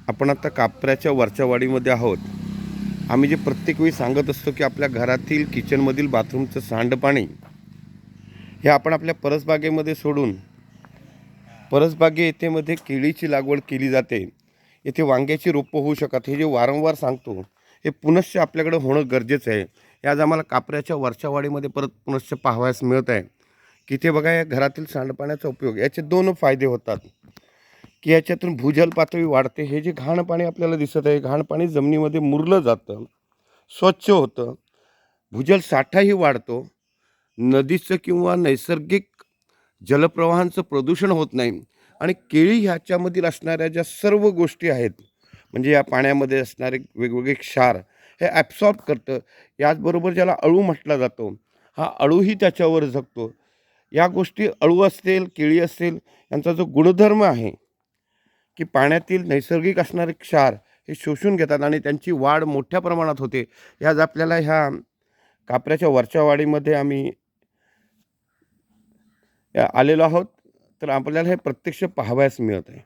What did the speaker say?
आपण आता कापऱ्याच्या वरच्या वाडीमध्ये आहोत. आम्ही जे प्रत्येक वेळी सांगत असतो की आपल्या घरातील किचनमधील बाथरूमचं सांडपाणी हे आपण आपल्या परसबागेमध्ये सोडून परसबागे येथेमध्ये केळीची लागवड केली जाते. येथे वांग्याची रोपं होऊ शकतात. हे जे वारंवार सांगतो हे पुनश्च आपल्याकडे होणं गरजेचं आहे. हे आज आम्हाला कापऱ्याच्या वरच्या वाडीमध्ये परत पुनश्च पाहावयास मिळत आहे की ते बघा, या घरातील सांडपाण्याचा उपयोग याचे दोन फायदे होतात की याच्यातून भूजल पातळी वाढते. हे जे घाण पाणी आपल्याला दिसत आहे, घाण पाणी जमिनीमध्ये मुरलं जातं, स्वच्छ होतं, भूजल साठाही वाढतो, नदीचं किंवा नैसर्गिक जलप्रवाहांचं प्रदूषण होत नाही आणि केळी ह्याच्यामधील असणाऱ्या ज्या सर्व गोष्टी आहेत, म्हणजे या पाण्यामध्ये असणारे वेगवेगळे क्षार हे ॲब्सॉर्ब करतं. याचबरोबर ज्याला अळू म्हटला जातो, हा अळूही त्याच्यावर जगतो. या गोष्टी अळू असेल, केळी असेल, यांचा जो गुणधर्म आहे की पाण्यातील नैसर्गिक असणारे क्षार हे शोषून घेतात आणि त्यांची वाढ मोठ्या प्रमाणात होते. हे आज आपल्याला ह्या कापऱ्याच्या वरच्या वाडीमध्ये आम्ही आलेलो आहोत. तर आपल्याला हे प्रत्यक्ष पाहावयास मिळत आहे.